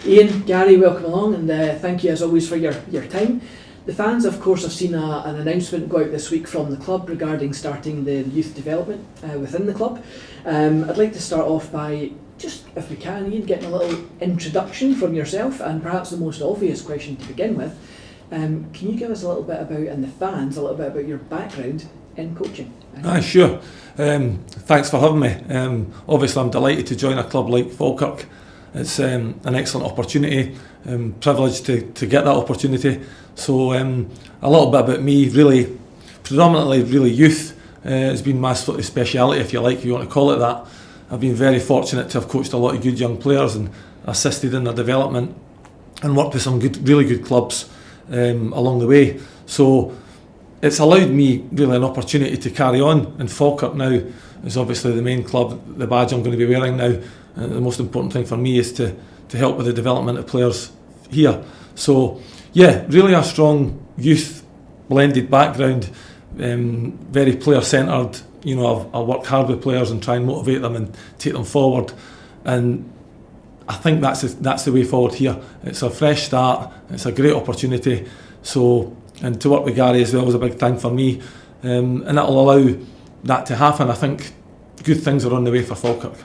Ian, Gary, welcome along, and thank you as always for your time. The fans, of course, have seen an announcement go out this week from the club regarding starting the youth development within the club. I'd like to start off by, just if we can, Ian, getting a little introduction from yourself, and perhaps the most obvious question to begin with. Can you give us a little bit about, and the fans, a little bit about your background in coaching? Sure. Thanks for having me. Obviously, I'm delighted to join a club like Falkirk. It's an excellent opportunity. Privileged to get that opportunity. So a little bit about me, really, predominantly really youth has been my sort of speciality, if you like, if you want to call it that. I've been very fortunate to have coached a lot of good young players and assisted in their development and worked with some really good clubs along the way. So it's allowed me really an opportunity to carry on, and Falkirk now is obviously the main club, the badge I'm going to be wearing now. The most important thing for me is to help with the development of players here. So yeah, really a strong youth blended background, very player centred. You know, I work hard with players and try and motivate them and take them forward, and I think that's the way forward here. It's a fresh start, it's a great opportunity. So, and to work with Gary as well was a big thing for me, and that'll allow that to happen. I think good things are on the way for Falkirk.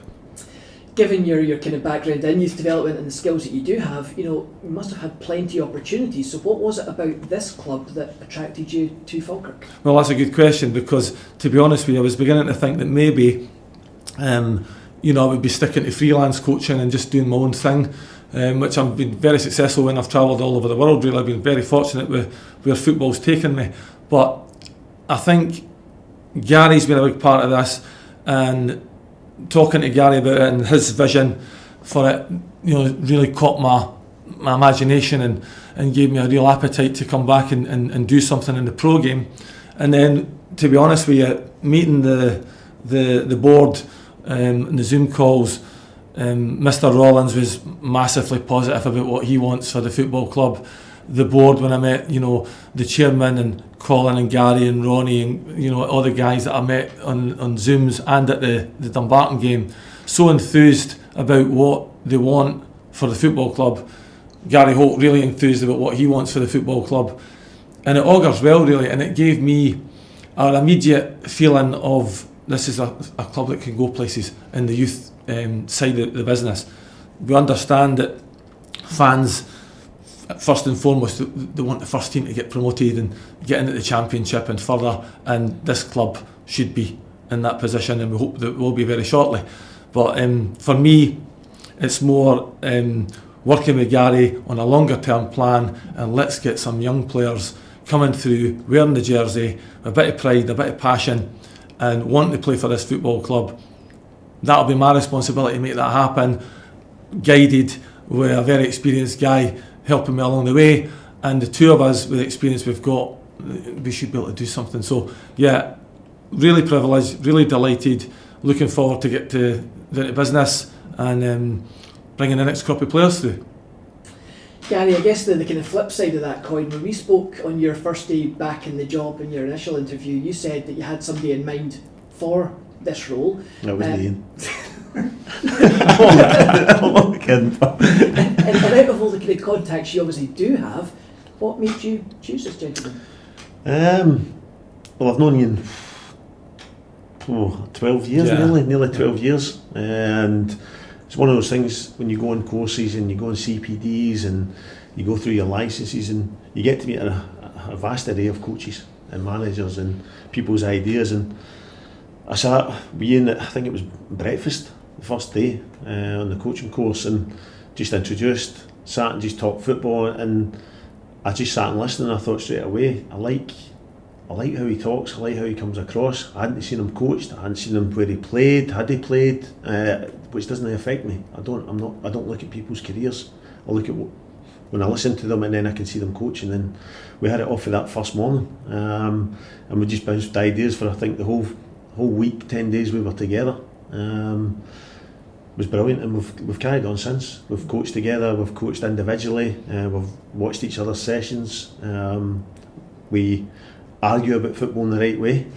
Given your kind of background in youth development and the skills that you do have, you must have had plenty of opportunities. So what was it about this club that attracted you to Falkirk? Well, that's a good question, because to be honest with you, I was beginning to think that maybe I would be sticking to freelance coaching and just doing my own thing, which I've been very successful in. I've travelled all over the world, really. I've been very fortunate with where football's taken me. But I think Gary's been a big part of this, and talking to Gary about it and his vision for it, really caught my imagination and gave me a real appetite to come back and do something in the pro game. And then, to be honest with you, meeting the board and the Zoom calls, Mr. Rollins was massively positive about what he wants for the football club. The board, when I met, the chairman and Colin and Gary and Ronnie and all the guys that I met on Zooms and at the Dumbarton game, so enthused about what they want for the football club. Gary Holt really enthused about what he wants for the football club, and it augurs well, really. And it gave me an immediate feeling of this is a club that can go places in the youth side of the business. We understand that fans, first and foremost, they want the first team to get promoted and get into the championship and further, and this club should be in that position, and we hope that it will be very shortly. But for me, it's more working with Gary on a longer term plan, and let's get some young players coming through, wearing the jersey, a bit of pride, a bit of passion, and wanting to play for this football club. That'll be my responsibility to make that happen, guided with a very experienced guy helping me along the way, and the two of us with the experience we've got, we should be able to do something. So yeah, really privileged, really delighted, looking forward to get to the business and bringing the next crop of players through. Gary, I guess the kind of flip side of that coin, when we spoke on your first day back in the job in your initial interview, you said that you had somebody in mind for this role. That was Ian. I'm kidding. And out of all the kind of contacts you obviously do have, what made you choose this gentleman? Well, I've known Ian 12 years, nearly 12 years, and it's one of those things when you go on courses and you go on CPDs and you go through your licences and you get to meet a vast array of coaches and managers and people's ideas. And I sat with Ian at, I think it was breakfast the first day on the coaching course, and just introduced, sat and just talked football, and I just sat and listened, and I thought straight away, I like how he talks, I like how he comes across. I hadn't seen him coached, I hadn't seen him where he played, had he played, which doesn't affect me. I don't look at people's careers. I look at when I listen to them, and then I can see them coaching. And we had it off for that first morning, and we just bounced ideas for, I think, the whole week, 10 days we were together. It was brilliant, and we've carried on since. We've coached together, we've coached individually, we've watched each other's sessions. We argue about football in the right way.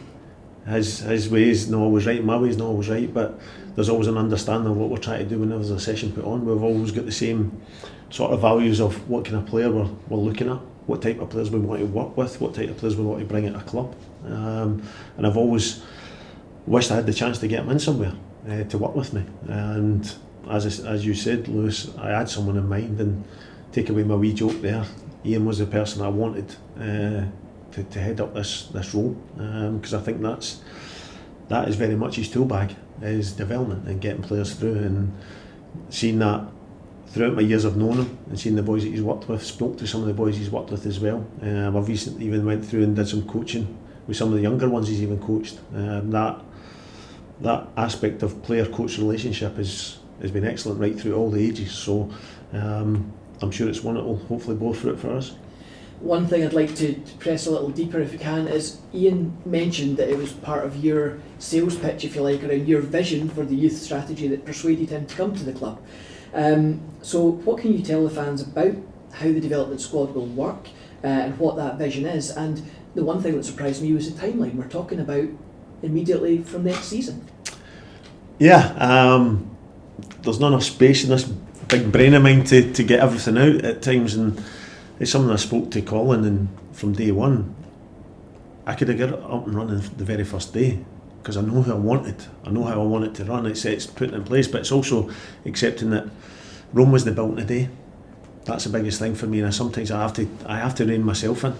his ways not always right, my ways not always right, but there's always an understanding of what we're trying to do whenever there's a session put on. We've always got the same sort of values of what kind of player we're looking at, what type of players we want to work with, what type of players we want to bring into a club. And I've always wished I had the chance to get him in somewhere to work with me. And as you said, Lewis, I had someone in mind, and take away my wee joke there, Ian was the person I wanted to head up this role, because I think that is very much his tool bag, is development and getting players through, and seeing that throughout my years of knowing him and seeing the boys that he's worked with, spoke to some of the boys he's worked with as well. I've recently even went through and did some coaching with some of the younger ones he's even coached. That aspect of player-coach relationship has been excellent right through all the ages, so I'm sure it's one that will hopefully bore fruit for us. One thing I'd like to press a little deeper, if you can, is Ian mentioned that it was part of your sales pitch, if you like, around your vision for the youth strategy that persuaded him to come to the club. So what can you tell the fans about how the development squad will work and what that vision is? And the one thing that surprised me was the timeline. We're talking about immediately from next season. Yeah, there's not enough space in this big brain of mine to get everything out at times, and it's something I spoke to Colin, and from day one I could have got it up and running the very first day, because I know who I wanted, I know how I want it to run. It's putting it in place, but it's also accepting that Rome wasn't built in a day. That's the biggest thing for me, and sometimes I have to rein myself in,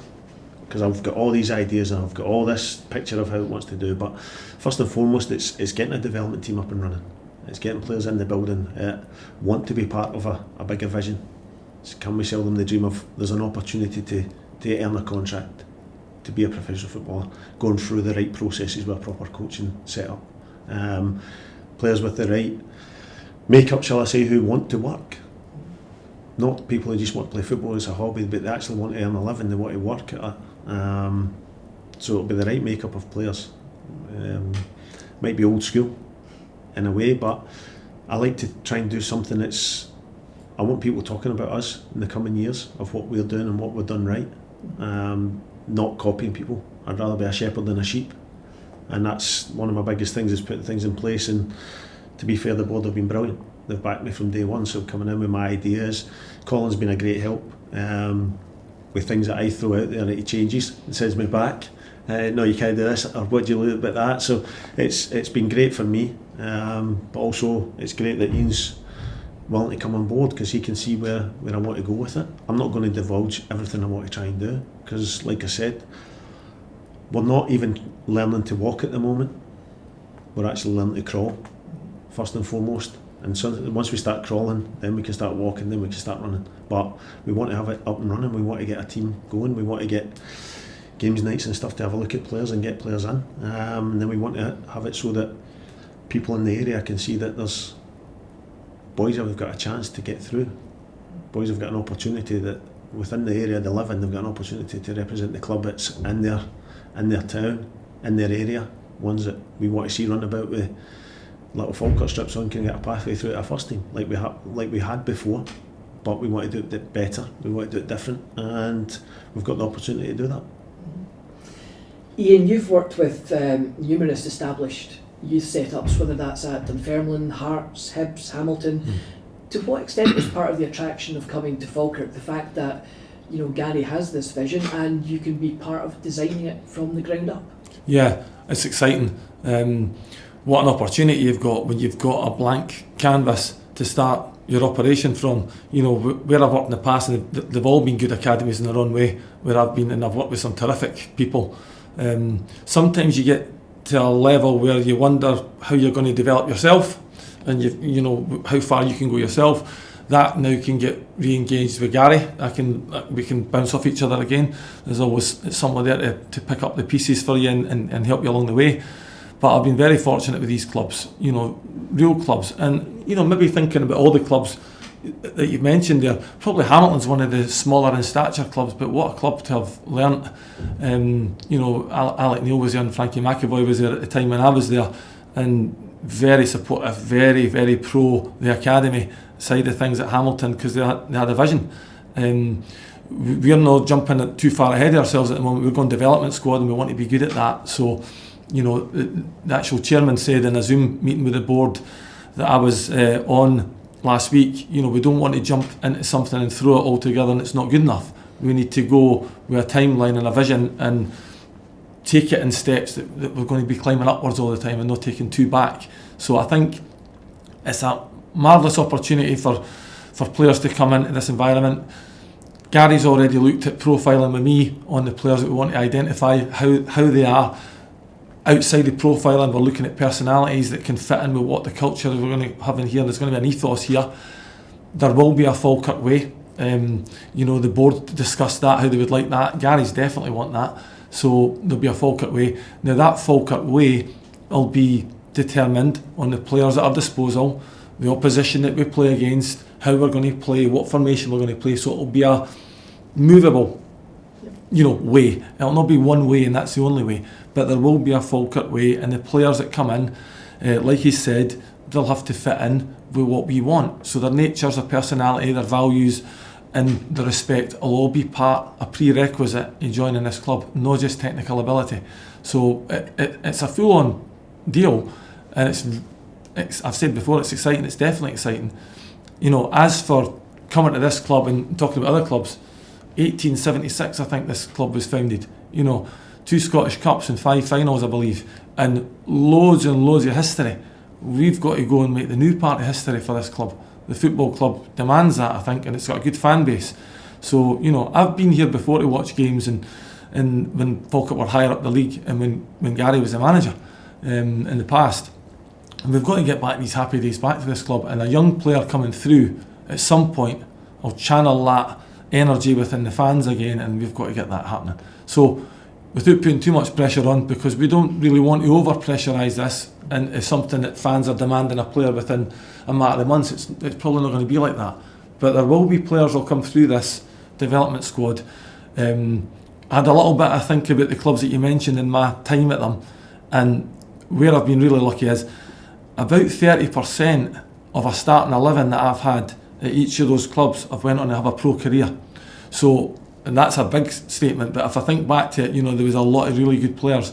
because I've got all these ideas and I've got all this picture of how it wants to do, but first and foremost it's getting a development team up and running. It's getting players in the building want to be part of a bigger vision. So can we sell them the dream of there's an opportunity to earn a contract, to be a professional footballer, going through the right processes with a proper coaching setup. Players with the right make-up, shall I say, who want to work. Not people who just want to play football as a hobby, but they actually want to earn a living, they want to work at it. So it'll be the right make-up of players. Might be old school in a way, but I like to try and do something I want people talking about us in the coming years, of what we're doing and what we've done right. Not copying people. I'd rather be a shepherd than a sheep, and that's one of my biggest things, is putting things in place. And to be fair, the board have been brilliant. They've backed me from day one, so coming in with my ideas. Colin's been a great help with things that I throw out there that he changes and sends me back. No, you can't do this, or what do you look about that? So it's been great for me, but also it's great that Ian's willing to come on board, because he can see where I want to go with it. I'm not going to divulge everything I want to try and do, because like I said, we're not even learning to walk at the moment. We're actually learning to crawl first and foremost, and so once we start crawling, then we can start walking, then we can start running. But we want to have it up and running. We want to get a team going. We want to get games nights and stuff to have a look at players and get players in, and then we want to have it so that people in the area can see that there's boys have got a chance to get through. Boys have got an opportunity that within the area they live in, they've got an opportunity to represent the club that's in their town, in their area. Ones that we want to see run about with little Falkirk strips on, can get a pathway through to our first team like we had before, but we want to do it better, we want to do it different, and we've got the opportunity to do that. Ian, you've worked with numerous established youth setups, whether that's at Dunfermline, Hearts, Hibs, Hamilton. To what extent was part of the attraction of coming to Falkirk the fact that, you know, Gary has this vision and you can be part of designing it from the ground up? Yeah, it's exciting. What an opportunity you've got when you've got a blank canvas to start your operation from. You know, where I've worked in the past, and they've all been good academies in their own way, where I've been, and I've worked with some terrific people. Sometimes you get to a level where you wonder how you're going to develop yourself, and you know how far you can go yourself. That now can get re-engaged with Gary. We can bounce off each other again. There's always someone there to pick up the pieces for you and help you along the way. But I've been very fortunate with these clubs, you know, real clubs. And, you know, maybe thinking about all the clubs that you've mentioned there, probably Hamilton's one of the smaller in stature clubs, but what a club to have learnt. You know, Alec Neil was there and Frankie McAvoy was there at the time when I was there, and very supportive, very, very pro the academy side of things at Hamilton, because they had a vision. We're not jumping too far ahead of ourselves at the moment. We're going development squad and we want to be good at that. So the actual chairman said in a Zoom meeting with the board that I was on last week, we don't want to jump into something and throw it all together and it's not good enough. We need to go with a timeline and a vision and take it in steps that we're going to be climbing upwards all the time and not taking two back. So I think it's a marvellous opportunity for players to come into this environment. Gary's already looked at profiling with me on the players that we want to identify, how they are. Outside of profiling, we're looking at personalities that can fit in with what the culture we're going to have in here. There's going to be an ethos here. There will be a Falkirk way. The board discussed that, how they would like that. Gary's definitely want that. So there'll be a Falkirk way. Now that Falkirk way will be determined on the players at our disposal, the opposition that we play against, how we're going to play, what formation we're going to play. So it'll be a movable way. It'll not be one way and that's the only way, but there will be a Falkirk way, and the players that come in, like he said, they'll have to fit in with what we want. So their natures, their personality, their values and their respect will all be a prerequisite in joining this club, not just technical ability. So it's a full-on deal, and it's I've said before, it's exciting. It's definitely exciting. As for coming to this club and talking about other clubs, 1876 I think this club was founded. 2 Scottish Cups and 5 finals I believe, and loads of history. We've got to go and make the new part of history for this club. The football club demands that, I think, and it's got a good fan base. So I've been here before to watch games, and when Falkirk were higher up the league, and when Gary was the manager in the past. And we've got to get back these happy days back to this club, and a young player coming through at some point will channel that energy within the fans again, and we've got to get that happening. So without putting too much pressure on, because we don't really want to over pressurise this into something that fans are demanding a player within a matter of months. It's probably not going to be like that, but there will be players who'll come through this development squad. I had a little bit I think about the clubs that you mentioned in my time at them, and where I've been really lucky is about 30% of a starting 11 that I've had at each of those clubs have went on to have a pro career. So, and that's a big statement, but if I think back to it, there was a lot of really good players.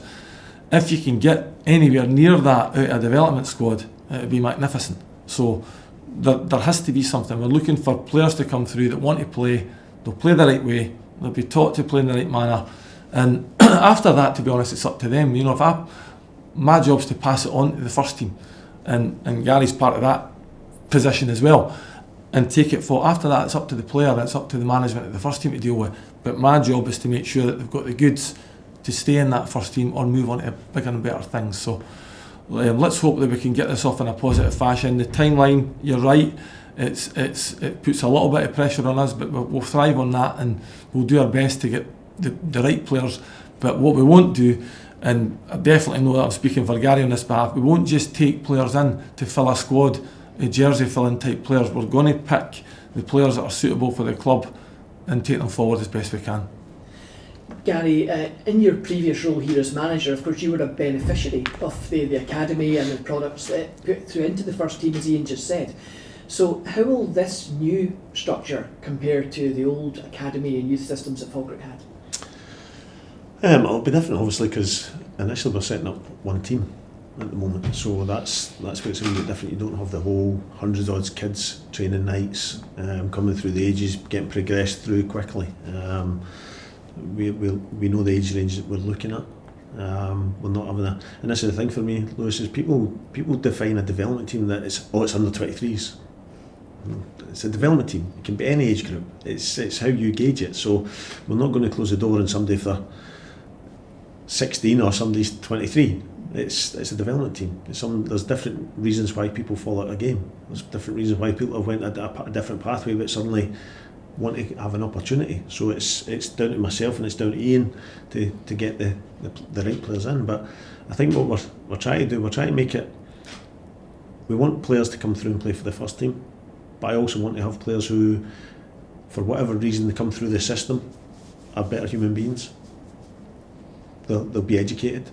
If you can get anywhere near that out of a development squad, it would be magnificent. So there has to be something. We're looking for players to come through that want to play. They'll play the right way. They'll be taught to play in the right manner. And after that, to be honest, it's up to them. My job's to pass it on to the first team, and Gary's part of that position as well, and take it for. After that, it's up to the player, and it's up to the management of the first team to deal with. But my job is to make sure that they've got the goods to stay in that first team or move on to bigger and better things. So let's hope that we can get this off in a positive fashion. The timeline, you're right, it puts a little bit of pressure on us, but we'll thrive on that, and we'll do our best to get the right players. But what we won't do, and I definitely know that I'm speaking for Gary on this behalf, we won't just take players in to fill a squad, jersey filling type players. We're going to pick the players that are suitable for the club and take them forward as best we can. Gary, in your previous role here as manager, of course you were a beneficiary of the academy and the products put through into the first team, as Ian just said. So how will this new structure compare to the old academy and youth systems that Falkirk had? It'll be different, obviously, because initially we're setting up one team at the moment, so that's where it's a wee bit different. You don't have the whole hundreds of odd kids training nights, coming through the ages, getting progressed through quickly. We know the age range that we're looking at. We're not having and this is the thing for me, Lewis, is people define a development team that it's under 23s. It's a development team. It can be any age group. It's how you gauge it. So we're not going to close the door on somebody if they're 16 or somebody's 23. It's a development team. There's different reasons why people fall out of a game. There's different reasons why people have went a different pathway but suddenly want to have an opportunity. So it's down to myself and it's down to Ian to get the right players in. But I think what we're trying to do, we're trying to make it, we want players to come through and play for the first team, but I also want to have players who, for whatever reason they come through the system, are better human beings. They'll be educated,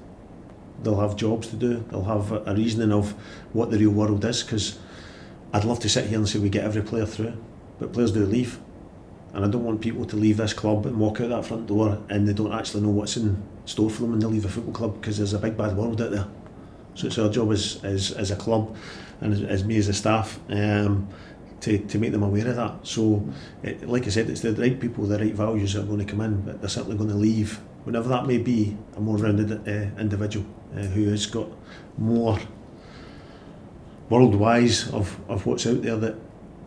they'll have jobs to do, they'll have a reasoning of what the real world is, because I'd love to sit here and say we get every player through, but players do leave. and I don't want people to leave this club and walk out that front door and they don't actually know what's in store for them when they leave a football club, because there's a big bad world out there. So it's our job as a club and as me as a staff to make them aware of that. So like I said, it's the right people, the right values that are going to come in, but they're certainly going to leave, whenever that may be, a more rounded individual who has got more world-wise of what's out there, that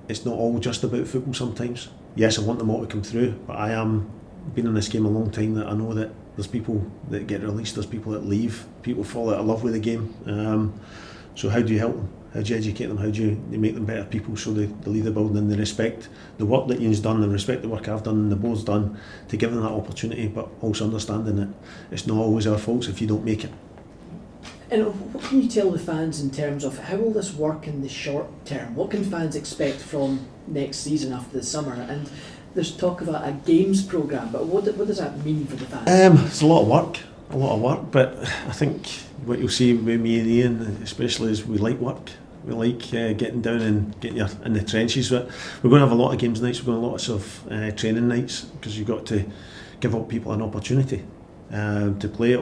it's not all just about football sometimes. Yes, I want them all to come through, but I am been in this game a long time, that I know that there's people that get released, there's people that leave, people fall out of love with the game. So how do you help them? How do you educate them? How do you make them better people so they leave the building and they respect the work that Ian's done, and respect the work I've done and the board's done, to give them that opportunity, but also understanding that it's not always our faults if you don't make it. And what can you tell the fans in terms of how will this work in the short term? What can fans expect from next season after the summer? And there's talk about a games programme, but what does that mean for the fans? It's a lot of work, but I think what you'll see with me and Ian especially is we like work. We like getting down and getting you in the trenches. But we're going to have a lot of games nights, we're going to have lots of training nights, because you've got to give up people an opportunity to play.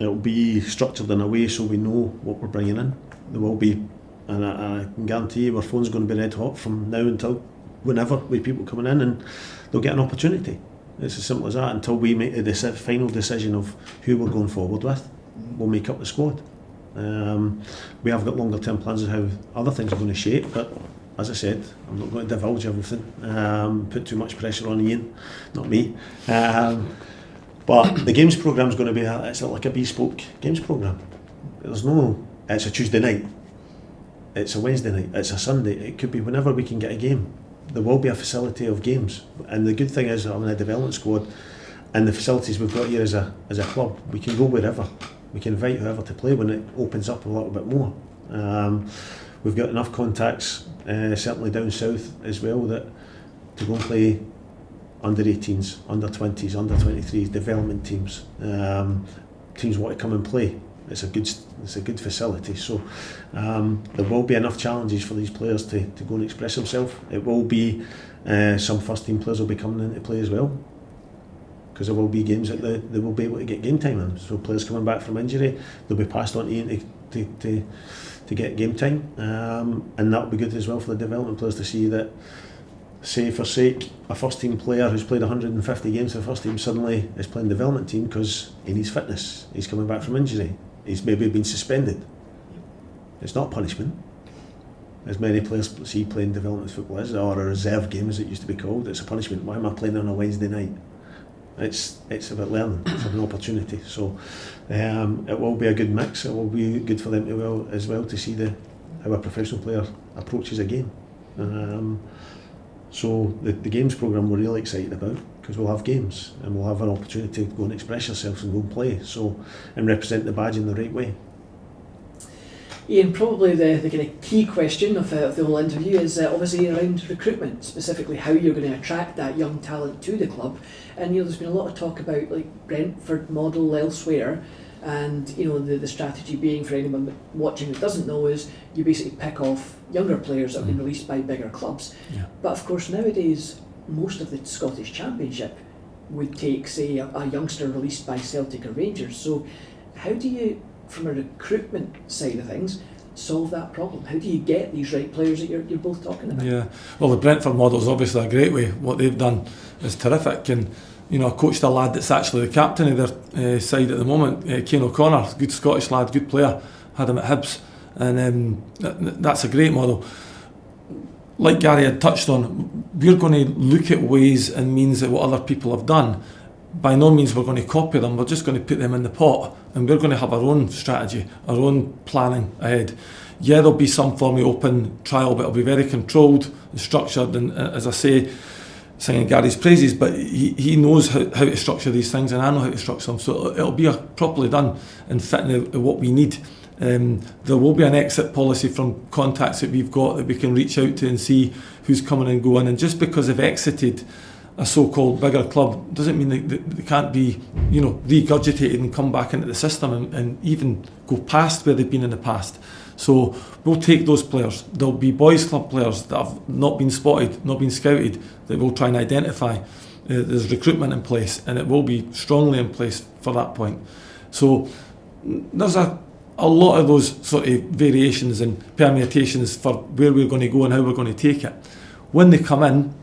It'll be structured in a way so we know what we're bringing in. There will be, and I can guarantee you our phone's going to be red hot from now until whenever, with people coming in, and they'll get an opportunity. It's as simple as that. Until we make the final decision of who we're going forward with, we'll make up the squad. We have got longer term plans of how other things are going to shape, but as I said, I'm not going to divulge everything, put too much pressure on Ian, not me. But the games programme is going to be it's like a bespoke games programme. It's a Tuesday night, it's a Wednesday night, it's a Sunday, it could be whenever we can get a game. There will be a facility of games, and the good thing is having a development squad and the facilities we've got here as a club, we can go wherever, we can invite whoever to play when it opens up a little bit more. We've got enough contacts, certainly down south as well, that to go and play under 18s, under 20s, under 23s, development teams. Teams want to come and play. It's a good facility. So there will be enough challenges for these players to go and express themselves. It will be some first team players will be coming into play as well, because there will be games that they will be able to get game time in. So players coming back from injury, they'll be passed on to Ian to get game time, and that will be good as well for the development players to see that, say for sake, a first team player who's played 150 games for the first team suddenly is playing development team because he needs fitness, he's coming back from injury, he's maybe been suspended. It's not punishment, as many players see playing development football as, or a reserve game as it used to be called. It's a punishment. Why am I playing on a Wednesday night? It's about learning, it's an opportunity. So it will be a good mix. It will be good for them as well to see how a professional player approaches a game. So the games programme we're really excited about, because we'll have games and we'll have an opportunity to go and express yourselves and go and play, and represent the badge in the right way. Ian, probably the kind of key question of the whole interview is obviously around recruitment, specifically how you're going to attract that young talent to the club. And there's been a lot of talk about like Brentford model elsewhere, and the strategy being, for anyone watching that doesn't know, is you basically pick off younger players that have been released by bigger clubs. Yeah. But of course nowadays most of the Scottish Championship would take, say, a youngster released by Celtic or Rangers. So how do you, from a recruitment side of things, solve that problem? How do you get these right players that you're both talking about? Yeah, well, the Brentford model is obviously a great way. What they've done is terrific, and I coached a lad that's actually the captain of their side at the moment, Kane O'Connor, good Scottish lad, good player, had him at Hibs, and that's a great model. Like Gary had touched on, we're going to look at ways and means at what other people have done. By no means we're going to copy them, we're just going to put them in the pot, and we're going to have our own strategy, our own planning ahead. Yeah, there'll be some form of open trial, but it'll be very controlled and structured, and as I say, singing Gary's praises, but he knows how to structure these things, and I know how to structure them, so it'll be properly done and fitting what we need. There will be an exit policy from contacts that we've got that we can reach out to and see who's coming and going, and just because they've exited a so-called bigger club doesn't mean that they can't be regurgitated and come back into the system and even go past where they've been in the past. So we'll take those players. There'll be boys club players that have not been spotted, not been scouted, that we'll try and identify. There's recruitment in place, and it will be strongly in place for that point. So there's a lot of those sort of variations and permutations for where we're going to go and how we're going to take it. When they come in,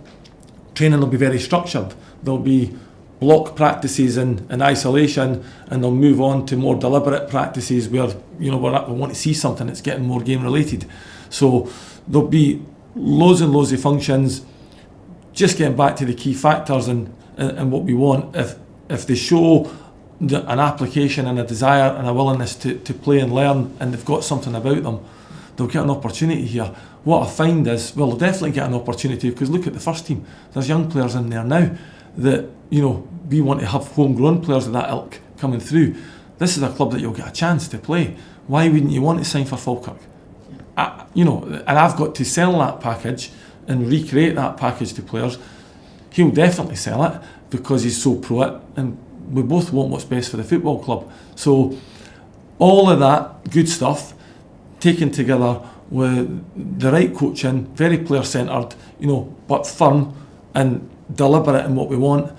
training will be very structured. There'll be block practices in isolation, and they'll move on to more deliberate practices where we want to see something that's getting more game related. So there'll be loads and loads of functions. Just getting back to the key factors and what we want, if they show an application and a desire and a willingness to play and learn, and they've got something about them, they'll get an opportunity here. What I find is, well, they'll definitely get an opportunity, because look at the first team. There's young players in there now that, we want to have homegrown players of that ilk coming through. This is a club that you'll get a chance to play. Why wouldn't you want to sign for Falkirk? And I've got to sell that package and recreate that package to players. He'll definitely sell it because he's so pro it, and we both want what's best for the football club. So all of that good stuff taken together with the right coaching, very player centred, but firm and deliberate in what we want,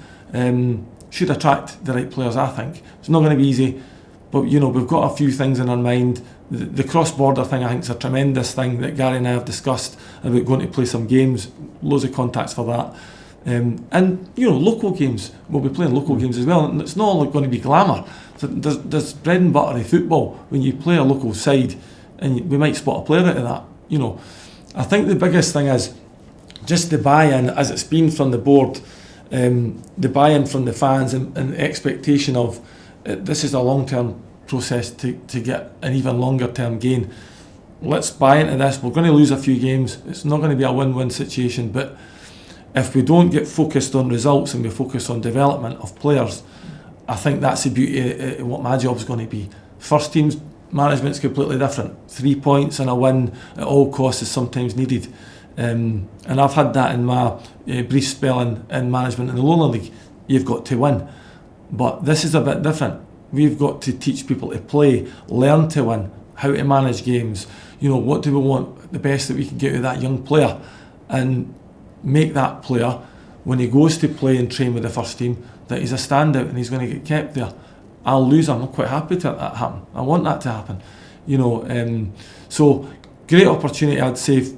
should attract the right players, I think. It's not going to be easy, but we've got a few things in our mind. The cross-border thing, I think, is a tremendous thing that Gary and I have discussed about going to play some games. Loads of contacts for that. And local games. We'll be playing local games as well, and it's not all going to be glamour. There's bread and butter in football when you play a local side, and we might spot a player out of that. I think the biggest thing is just the buy-in, as it's been from the board, the buy-in from the fans, and the expectation of this is a long-term process to get an even longer term gain. Let's buy into this. We're going to lose a few games. It's not going to be a win-win situation, but if we don't get focused on results and we focus on development of players, I think that's the beauty of what my job's going to be. First team's management's completely different. 3 points and a win at all costs is sometimes needed, and I've had that in my brief spell in management in the lower league. You've got to win, but this is a bit different. We've got to teach people to play, learn to win, how to manage games. What do we want, the best that we can get out of that young player, and make that player, when he goes to play and train with the first team, that he's a standout and he's going to get kept there. I'll lose him. I'm quite happy to that happen. I want that to happen. So great opportunity, I'd say,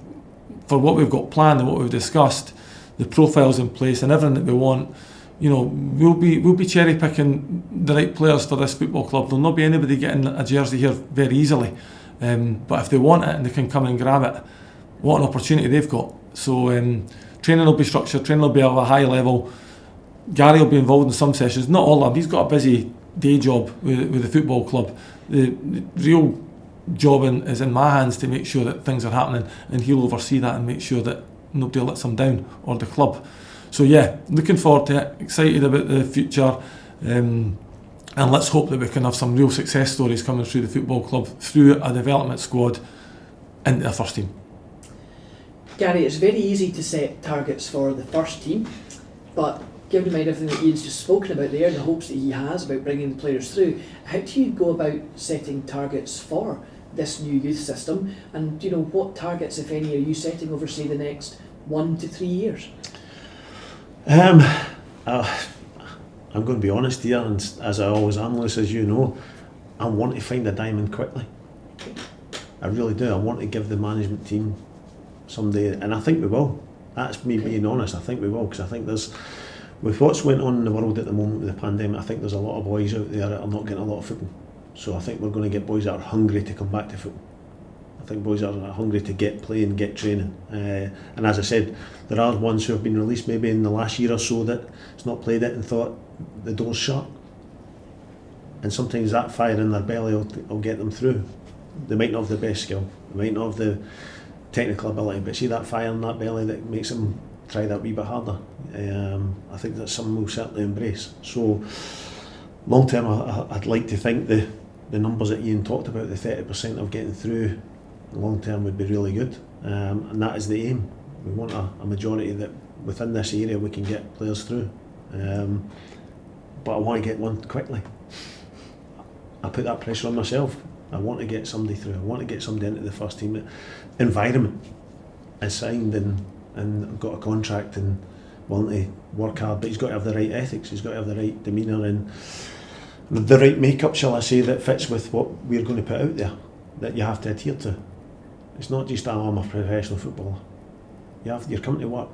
for what we've got planned and what we've discussed, the profiles in place and everything that we want. We'll be cherry picking the right players for this football club. There'll not be anybody getting a jersey here very easily, but if they want it and they can come and grab it, what an opportunity they've got. So training will be structured, training will be of a high level. Gary will be involved in some sessions, not all of them. He's got a busy day job with the football club. The real job is in my hands to make sure that things are happening, and he'll oversee that and make sure that nobody lets him down, or the club. So yeah, looking forward to it, excited about the future, and let's hope that we can have some real success stories coming through the football club, through a development squad into the first team. Gary, it's very easy to set targets for the first team, but given in mind everything that Ian's just spoken about there, and the hopes that he has about bringing the players through, how do you go about setting targets for this new youth system, and what targets, if any, are you setting over, say, the next 1 to 3 years? I'm going to be honest here, and as I always am, Lewis, as you know, I want to find a diamond quickly. I really do. I want to give the management team someday, and I think we will. That's me being honest. I think we will, because I think there's, with what's went on in the world at the moment with the pandemic, I think there's a lot of boys out there that are not getting a lot of football. So I think we're going to get boys that are hungry to come back to football. I think boys that are hungry to get playing, get training. And as I said, there are ones who have been released maybe in the last year or so that it's not played it and thought the door's shut. And sometimes that fire in their belly will get them through. They might not have the best skill, they might not have the technical ability, but see that fire in that belly that makes them try that wee bit harder. I think that's something we'll certainly embrace. So long term, I'd like to think the numbers that Ian talked about, the 30% of getting through, long term would be really good, and that is the aim. We want a majority that within this area we can get players through, but I want to get one quickly. I put that pressure on myself. I want to get somebody through. I want to get somebody into the first team. Environment is signed and got a contract and wanting to work hard, but he's got to have the right ethics. He's got to have the right demeanour and the right makeup, shall I say, that fits with what we're going to put out there, that you have to adhere to. It's not just, oh, I'm a professional footballer. You're coming to work.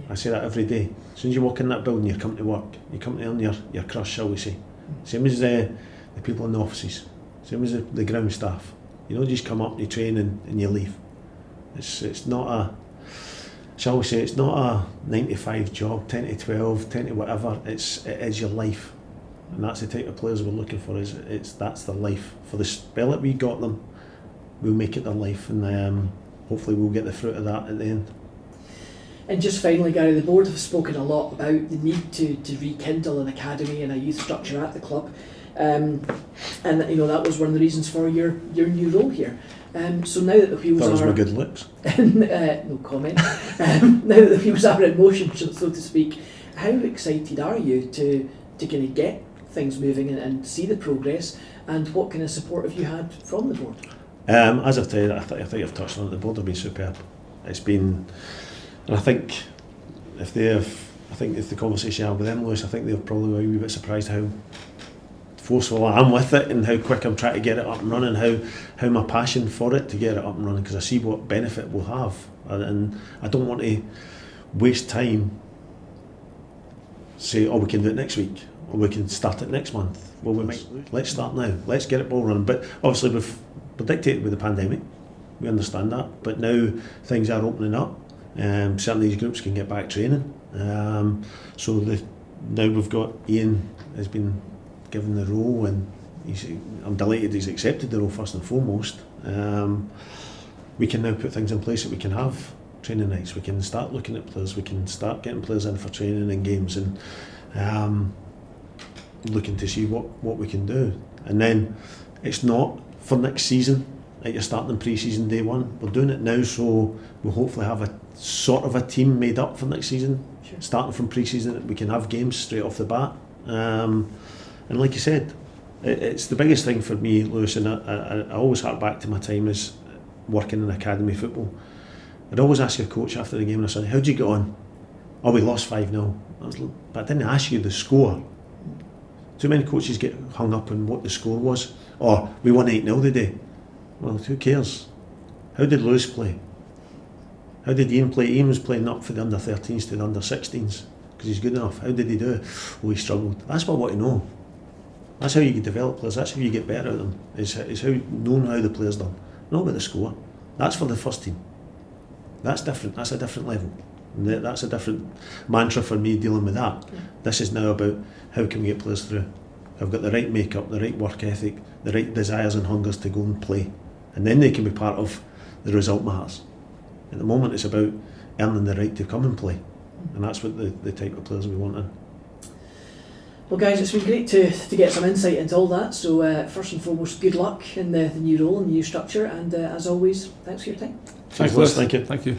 I say that every day. As soon as you walk in that building, you're coming to work. You come to earn your crust, shall we say. Same as the people in the offices. Same as the ground staff. You don't just come up, you train and you leave. It's not a, shall we say, it's not a 9 to 5 job, 10 to 12, 10 to whatever. It is your life. And that's the type of players we're looking for. That's their life. For the spell that we got them, we'll make it their life, and hopefully we'll get the fruit of that at the end. And just finally, Gary, the board have spoken a lot about the need to rekindle an academy and a youth structure at the club, and that was one of the reasons for your new role here. So now that the wheels that was are my good looks. No comment. Now that the wheels are in motion, so to speak, how excited are you to kind of get things moving and see the progress, and what kind of support have you had from the board? As I've told you, I think I've touched on it. The board have been superb. It's been, and I think if the conversation I had with them, Lewis, I think they're probably a wee bit surprised how forceful I am with it and how quick I'm trying to get it up and running, how my passion for it to get it up and running, because I see what benefit we'll have, and I don't want to waste time. Say, oh, we can do it next week, or we can start it next month. Well, let's start now. Let's get it ball running. But obviously we're dictated with the pandemic. We understand that. But now things are opening up. Certainly these groups can get back training. Now we've got Ian has been given the role, and I'm delighted he's accepted the role first and foremost. We can now put things in place that we can have training nights. We can start looking at players. We can start getting players in for training and games, and looking to see what we can do. And then it's not for next season that you're starting pre-season day one. We're doing it now, so we'll hopefully have a sort of a team made up for next season. Sure. Starting from pre-season, we can have games straight off the bat. And like you said, it's the biggest thing for me, Lewis, and I always hark back to my time as working in academy football. I'd always ask your coach after the game, and I said, how'd you get on? Oh, we lost 5-0. But I didn't ask you the score. Too many coaches get hung up on what the score was. Or we won 8-0 today. Well, who cares? How did Lewis play? How did Ian play? Ian was playing up for the under 13s to the under 16s because he's good enough. How did he do it? Oh, he struggled. That's what I want to know. That's how you can develop players. That's how you get better at them. Is how knowing how the player's done. Not about the score. That's for the first team. That's different. That's a different level. That's a different mantra for me dealing with that. Yeah. This is now about how can we get players through. I've got the right makeup, the right work ethic, the right desires and hungers to go and play, and then they can be part of the result matters. At the moment it's about earning the right to come and play, and that's what the type of players we want in. Well guys, it's been great to get some insight into all that, so first and foremost, good luck in the new role and the new structure, and as always, thanks for your time. Thanks, Liz. Thank you. Thank you.